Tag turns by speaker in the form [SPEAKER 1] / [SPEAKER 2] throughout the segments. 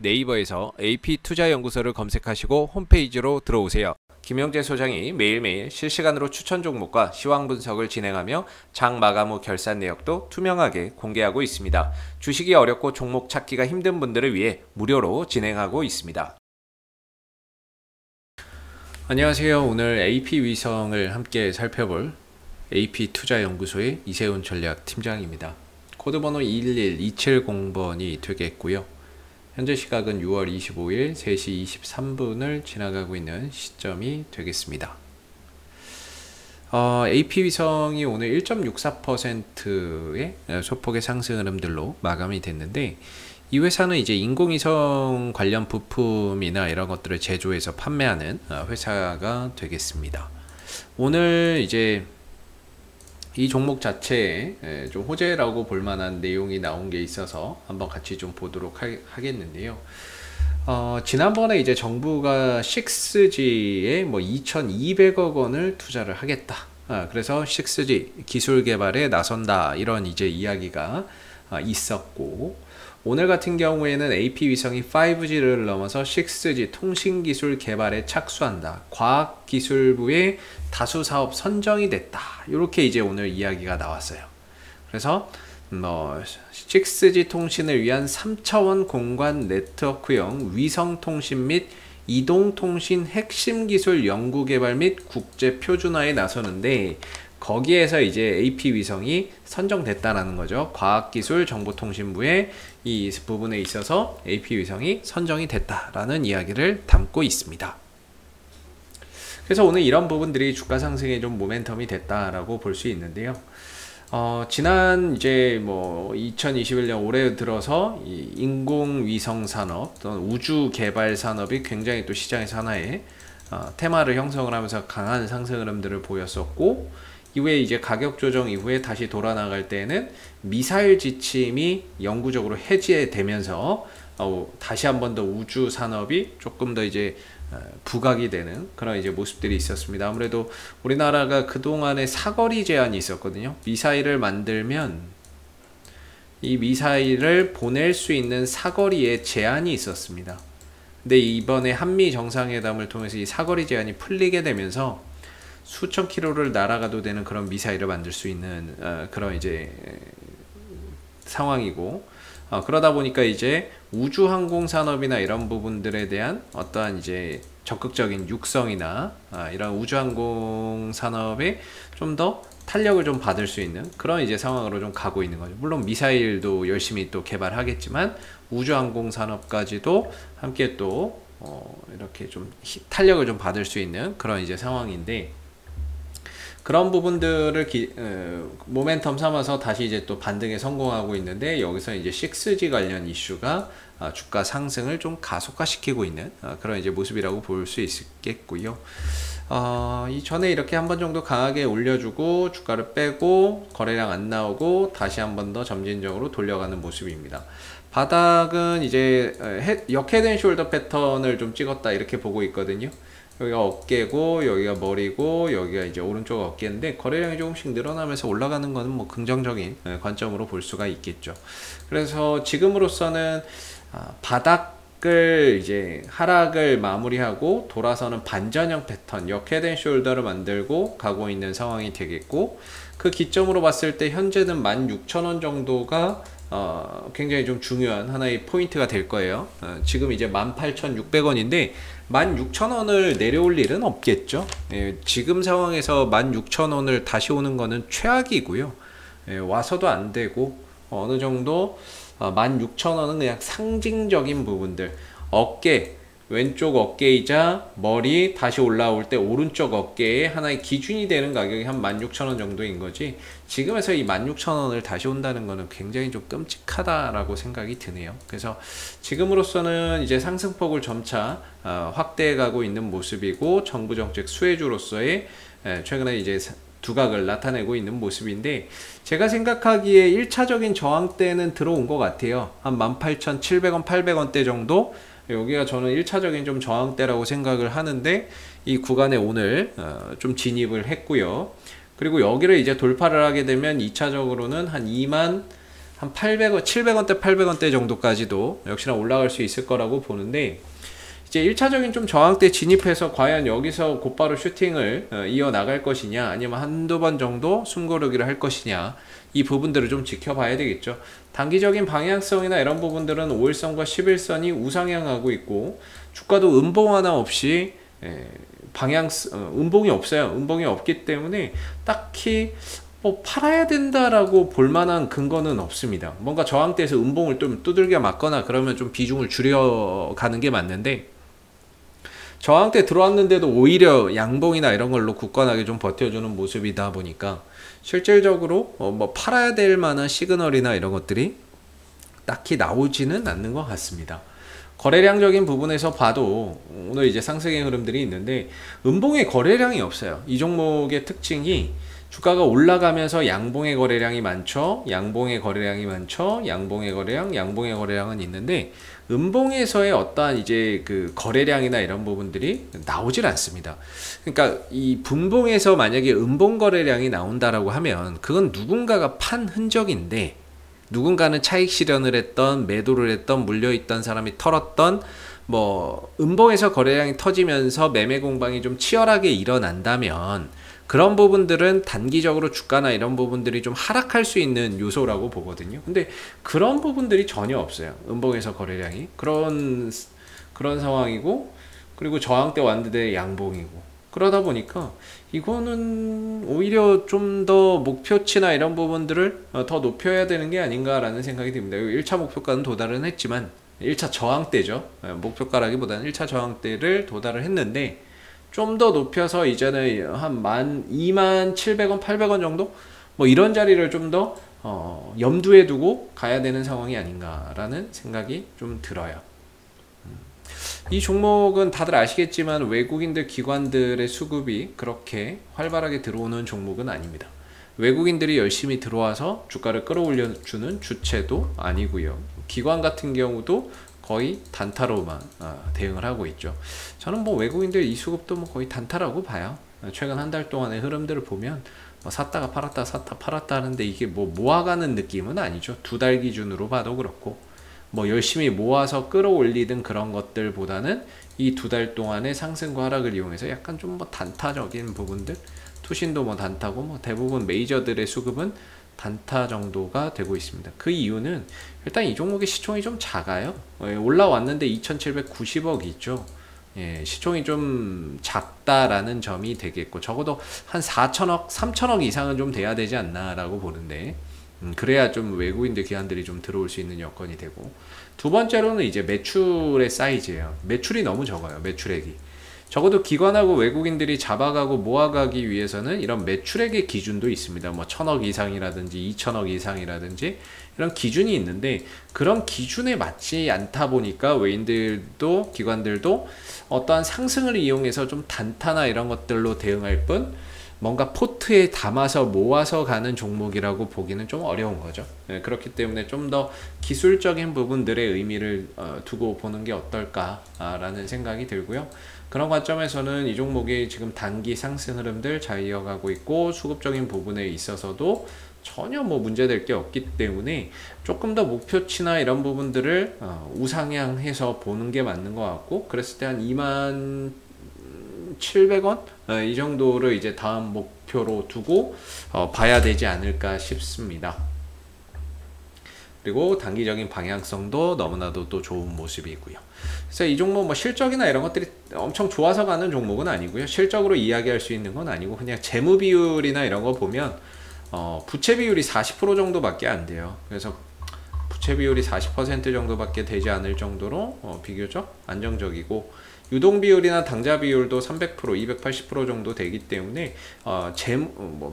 [SPEAKER 1] 네이버에서 AP투자연구소를 검색하시고 홈페이지로 들어오세요. 김영재 소장이 매일매일 실시간으로 추천 종목과 시황 분석을 진행하며 장 마감 후 결산 내역도 투명하게 공개하고 있습니다. 주식이 어렵고 종목 찾기가 힘든 분들을 위해 무료로 진행하고 있습니다. 안녕하세요. 오늘 AP위성을 함께 살펴볼 AP투자연구소의 이세훈 전략팀장입니다. 코드번호 211-270번이 되겠고요. 현재 시각은 6월 25일 3시 23분을 지나가고 있는 시점이 되겠습니다. AP위성이 오늘 1.64%의 소폭의 상승 흐름들로 마감이 됐는데, 이 회사는 이제 인공위성 관련 부품이나 이런 것들을 제조해서 판매하는 회사가 되겠습니다. 오늘 이제 이 종목 자체에 좀 호재라고 볼 만한 내용이 나온 게 있어서 한번 같이 좀 보도록 하겠는데요. 지난번에 이제 정부가 6G에 뭐 2,200억 원을 투자를 하겠다. 그래서 6G 기술 개발에 나선다. 이런 이제 이야기가 있었고, 오늘 같은 경우에는 AP위성이 5G를 넘어서 6G 통신기술 개발에 착수한다. 과학기술부의 다수 사업 선정이 됐다. 이렇게 이제 오늘 이야기가 나왔어요. 그래서 6G 통신을 위한 3차원 공간 네트워크형 위성통신 및 이동통신 핵심 기술 연구개발 및 국제 표준화에 나서는데, 거기에서 이제 AP위성이 선정됐다라는 거죠. 과학기술정보통신부의 이 부분에 있어서 AP위성이 선정이 됐다라는 이야기를 담고 있습니다. 그래서 오늘 이런 부분들이 주가 상승에 좀 모멘텀이 됐다라고 볼 수 있는데요. 지난 이제 뭐 2021년 올해 들어서 이 인공위성 산업 또는 우주 개발 산업이 굉장히 또 시장에서 하나의 테마를 형성을 하면서 강한 상승 흐름들을 보였었고, 이후에 이제 가격 조정 이후에 다시 돌아 나갈 때는 미사일 지침이 영구적으로 해제되면서 다시 한 번 더 우주 산업이 조금 더 이제 부각이 되는 그런 이제 모습들이 있었습니다. 아무래도 우리나라가 그동안에 사거리 제한이 있었거든요. 미사일을 만들면 이 미사일을 보낼 수 있는 사거리에 제한이 있었습니다. 근데 이번에 한미 정상회담을 통해서 이 사거리 제한이 풀리게 되면서 수천 킬로를 날아가도 되는 그런 미사일을 만들 수 있는 그런 이제 상황이고, 그러다 보니까 이제 우주항공 산업이나 이런 부분들에 대한 어떠한 이제 적극적인 육성이나 이런 우주항공 산업에 좀 더 탄력을 좀 받을 수 있는 그런 이제 상황으로 좀 가고 있는 거죠. 물론 미사일도 열심히 또 개발하겠지만 우주항공 산업까지도 함께 또 이렇게 좀 탄력을 좀 받을 수 있는 그런 이제 상황인데, 그런 부분들을 모멘텀 삼아서 다시 이제 또 반등에 성공하고 있는데, 여기서 이제 6G 관련 이슈가 주가 상승을 좀 가속화시키고 있는 그런 이제 모습이라고 볼 수 있겠고요. 이전에 이렇게 한 번 정도 강하게 올려주고 주가를 빼고 거래량 안 나오고 다시 한 번 더 점진적으로 돌려가는 모습입니다. 바닥은 이제 역헤드앤숄더 패턴을 좀 찍었다 이렇게 보고 있거든요. 여기가 어깨고 여기가 머리고 여기가 이제 오른쪽 어깨인데, 거래량이 조금씩 늘어나면서 올라가는 것은 뭐 긍정적인 관점으로 볼 수가 있겠죠. 그래서 지금으로서는 바닥을 이제 하락을 마무리하고 돌아서는 반전형 패턴 역헤드앤숄더를 만들고 가고 있는 상황이 되겠고, 그 기점으로 봤을 때 현재는 16,000원 정도가 굉장히 좀 중요한 하나의 포인트가 될 거예요. 지금 이제 18,600원인데 16,000원을 내려올 일은 없겠죠. 지금 상황에서 16,000원을 다시 오는 거는 최악이고요. 와서도 안 되고, 어느 정도 16,000원은 그냥 상징적인 부분들, 어깨, 왼쪽 어깨이자 머리 다시 올라올 때 오른쪽 어깨에 하나의 기준이 되는 가격이 한 16,000원 정도인 거지, 지금에서 이 16,000원을 다시 온다는 거는 굉장히 좀 끔찍하다라고 생각이 드네요. 그래서 지금으로서는 이제 상승폭을 점차 확대해 가고 있는 모습이고, 정부 정책 수혜주로서의 최근에 이제 두각을 나타내고 있는 모습인데, 제가 생각하기에 1차적인 저항대는 들어온 것 같아요. 한 18,700원, 800원대 정도, 여기가 저는 1차적인 좀 저항대라고 생각을 하는데, 이 구간에 오늘 좀 진입을 했고요. 그리고 여기를 이제 돌파를 하게 되면 2차적으로는 한 한 800원, 700원대, 800원대 정도까지도 역시나 올라갈 수 있을 거라고 보는데, 이제 1차적인 좀 저항대 진입해서 과연 여기서 곧바로 슈팅을 이어나갈 것이냐, 아니면 한두 번 정도 숨고르기를 할 것이냐, 이 부분들을 좀 지켜봐야 되겠죠. 단기적인 방향성이나 이런 부분들은 5일선과 11선이 우상향하고 있고, 주가도 음봉 하나 없이 음봉이 없어요. 음봉이 없기 때문에 딱히 뭐 팔아야 된다라고 볼만한 근거는 없습니다. 뭔가 저항대에서 음봉을 좀 두들겨 맞거나 그러면 좀 비중을 줄여가는 게 맞는데, 저항대 들어왔는데도 오히려 양봉이나 이런 걸로 굳건하게 좀 버텨주는 모습이다 보니까 실질적으로 뭐 팔아야 될 만한 시그널이나 이런 것들이 딱히 나오지는 않는 것 같습니다. 거래량적인 부분에서 봐도 오늘 이제 상승의 흐름들이 있는데, 음봉의 거래량이 없어요. 이 종목의 특징이 주가가 올라가면서 양봉의 거래량이 많죠. 양봉의 거래량이 많죠. 양봉의 거래량, 양봉의 거래량은 있는데, 음봉에서의 어떠한 이제 그 거래량이나 이런 부분들이 나오질 않습니다. 그러니까 이 분봉에서 만약에 음봉 거래량이 나온다라고 하면 그건 누군가가 판 흔적인데, 누군가는 차익 실현을 했던, 매도를 했던, 물려있던 사람이 털었던, 뭐 음봉에서 거래량이 터지면서 매매 공방이 좀 치열하게 일어난다면 그런 부분들은 단기적으로 주가나 이런 부분들이 좀 하락할 수 있는 요소라고 보거든요. 근데 그런 부분들이 전혀 없어요. 음봉에서 거래량이 그런 상황이고, 그리고 저항대 왔는데 양봉이고, 그러다 보니까 이거는 오히려 좀 더 목표치나 이런 부분들을 더 높여야 되는 게 아닌가라는 생각이 듭니다. 1차 목표가는 도달은 했지만 1차 저항대죠. 목표가라기보다는 1차 저항대를 도달을 했는데, 좀 더 높여서 이제는 한 27,000원, 800원 정도? 뭐 이런 자리를 좀 더 염두에 두고 가야 되는 상황이 아닌가라는 생각이 좀 들어요. 이 종목은 다들 아시겠지만 외국인들 기관들의 수급이 그렇게 활발하게 들어오는 종목은 아닙니다. 외국인들이 열심히 들어와서 주가를 끌어올려주는 주체도 아니고요. 기관 같은 경우도 거의 단타로만 대응을 하고 있죠. 저는 뭐 외국인들 이 수급도 뭐 거의 단타라고 봐요. 최근 한 달 동안의 흐름들을 보면 뭐 샀다가 팔았다 샀다 팔았다 하는데 이게 뭐 모아가는 느낌은 아니죠. 2달 기준으로 봐도 그렇고, 뭐 열심히 모아서 끌어올리든 그런 것들보다는 이 2달 동안의 상승과 하락을 이용해서 약간 좀 뭐 단타적인 부분들, 투신도 뭐 단타고, 뭐 대부분 메이저들의 수급은 단타 정도가 되고 있습니다. 그 이유는 일단 이 종목의 시총이 좀 작아요. 올라왔는데 2,790억 있죠. 시총이 좀 작다라는 점이 되겠고, 적어도 한 4천억, 3천억 이상은 좀 돼야 되지 않나 라고 보는데, 그래야 좀 외국인들 기관들이 좀 들어올 수 있는 여건이 되고, 두 번째로는 이제 매출의 사이즈예요. 매출이 너무 적어요. 매출액이. 적어도 기관하고 외국인들이 잡아가고 모아가기 위해서는 이런 매출액의 기준도 있습니다. 뭐 1,000억 이상이라든지 2,000억 이상이라든지 이런 기준이 있는데, 그런 기준에 맞지 않다 보니까 외인들도 기관들도 어떠한 상승을 이용해서 좀 단타나 이런 것들로 대응할 뿐 뭔가 포트에 담아서 모아서 가는 종목이라고 보기는 좀 어려운 거죠. 그렇기 때문에 좀 더 기술적인 부분들의 의미를 두고 보는 게 어떨까라는 생각이 들고요. 그런 관점에서는 이 종목이 지금 단기 상승 흐름들 잘 이어가고 있고, 수급적인 부분에 있어서도 전혀 뭐 문제될 게 없기 때문에 조금 더 목표치나 이런 부분들을 우상향해서 보는 게 맞는 것 같고, 그랬을 때 한 27,000원 이 정도를 이제 다음 목표로 두고 봐야 되지 않을까 싶습니다. 그리고 단기적인 방향성도 너무나도 또 좋은 모습이고요. 그래서 이 종목 뭐 실적이나 이런 것들이 엄청 좋아서 가는 종목은 아니고요. 실적으로 이야기할 수 있는 건 아니고, 그냥 재무 비율이나 이런 거 보면 부채 비율이 40% 정도밖에 안 돼요. 그래서 부채 비율이 40% 정도밖에 되지 않을 정도로 비교적 안정적이고, 유동 비율이나 당좌 비율도 300%, 280% 정도 되기 때문에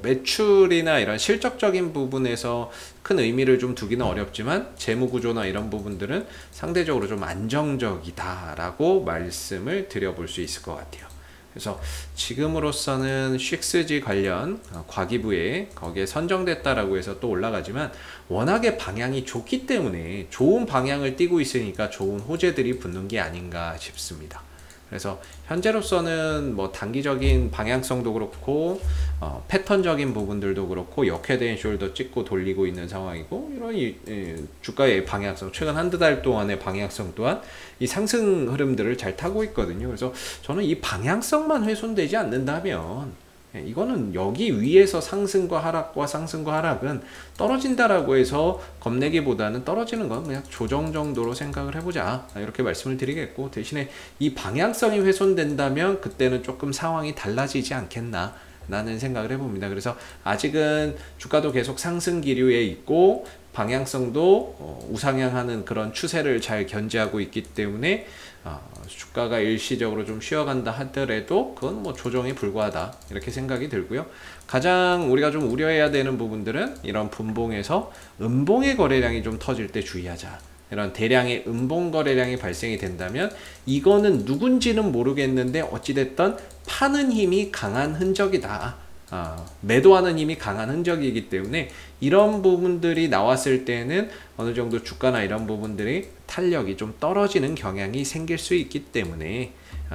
[SPEAKER 1] 매출이나 이런 실적적인 부분에서 큰 의미를 좀 두기는 어렵지만, 재무 구조나 이런 부분들은 상대적으로 좀 안정적이다라고 말씀을 드려볼 수 있을 것 같아요. 그래서 지금으로서는 쉑스지 관련 과기부에 거기에 선정됐다라고 해서 또 올라가지만, 워낙에 방향이 좋기 때문에 좋은 방향을 띠고 있으니까 좋은 호재들이 붙는 게 아닌가 싶습니다. 그래서 현재로서는 뭐 단기적인 방향성도 그렇고 패턴적인 부분들도 그렇고 역헤드앤숄더 찍고 돌리고 있는 상황이고, 이런 주가의 방향성, 최근 한두 달 동안의 방향성 또한 이 상승 흐름들을 잘 타고 있거든요. 그래서 저는 이 방향성만 훼손되지 않는다면, 이거는 여기 위에서 상승과 하락과 상승과 하락은 떨어진다라고 해서 겁내기보다는 떨어지는 건 그냥 조정 정도로 생각을 해보자, 이렇게 말씀을 드리겠고, 대신에 이 방향성이 훼손된다면 그때는 조금 상황이 달라지지 않겠나 라는 생각을 해봅니다. 그래서 아직은 주가도 계속 상승 기류에 있고 방향성도 우상향하는 그런 추세를 잘 견지하고 있기 때문에 주가가 일시적으로 좀 쉬어간다 하더라도 그건 뭐 조정에 불과하다, 이렇게 생각이 들고요. 가장 우리가 좀 우려해야 되는 부분들은 이런 분봉에서 음봉의 거래량이 좀 터질 때 주의하자. 이런 대량의 음봉 거래량이 발생이 된다면 이거는 누군지는 모르겠는데 어찌됐든 파는 힘이 강한 흔적이다, 매도하는 힘이 강한 흔적이기 때문에 이런 부분들이 나왔을 때는 어느 정도 주가나 이런 부분들이 탄력이 좀 떨어지는 경향이 생길 수 있기 때문에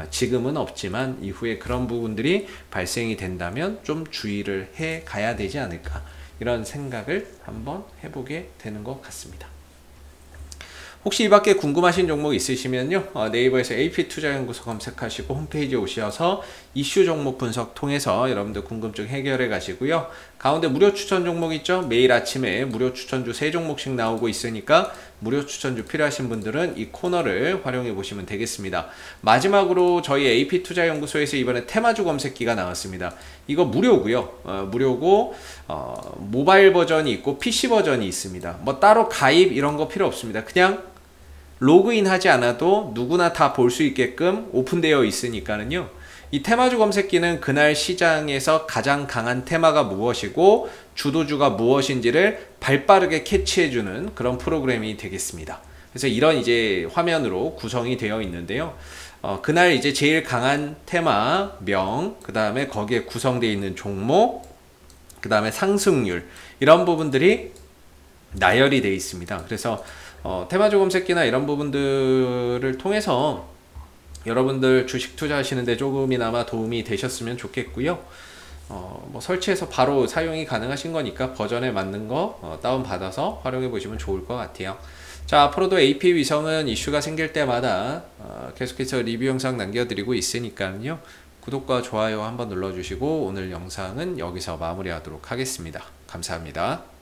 [SPEAKER 1] 지금은 없지만 이후에 그런 부분들이 발생이 된다면 좀 주의를 해 가야 되지 않을까, 이런 생각을 한번 해보게 되는 것 같습니다. 혹시 이 밖에 궁금하신 종목 있으시면요, 네이버에서 AP투자연구소 검색하시고 홈페이지에 오셔서 이슈 종목 분석 통해서 여러분들 궁금증 해결해 가시고요. 가운데 무료 추천 종목 있죠? 매일 아침에 무료 추천주 3종목씩 나오고 있으니까 무료 추천주 필요하신 분들은 이 코너를 활용해 보시면 되겠습니다. 마지막으로 저희 AP투자연구소에서 이번에 테마주 검색기가 나왔습니다. 이거 무료고요. 무료고 모바일 버전이 있고 PC 버전이 있습니다. 뭐 따로 가입 이런 거 필요 없습니다. 그냥 로그인 하지 않아도 누구나 다 볼 수 있게끔 오픈되어 있으니까는요, 이 테마주 검색기는 그날 시장에서 가장 강한 테마가 무엇이고 주도주가 무엇인지를 발빠르게 캐치해주는 그런 프로그램이 되겠습니다. 그래서 이런 이제 화면으로 구성이 되어 있는데요, 그날 이제 제일 강한 테마명, 그 다음에 거기에 구성되어 있는 종목, 그 다음에 상승률, 이런 부분들이 나열이 되어 있습니다. 그래서 테마주 검색기나 이런 부분들을 통해서 여러분들 주식 투자하시는데 조금이나마 도움이 되셨으면 좋겠고요. 뭐 설치해서 바로 사용이 가능하신 거니까 버전에 맞는 거 다운받아서 활용해 보시면 좋을 것 같아요. 자, 앞으로도 AP 위성은 이슈가 생길 때마다 계속해서 리뷰 영상 남겨드리고 있으니까요, 구독과 좋아요 한번 눌러주시고 오늘 영상은 여기서 마무리하도록 하겠습니다. 감사합니다.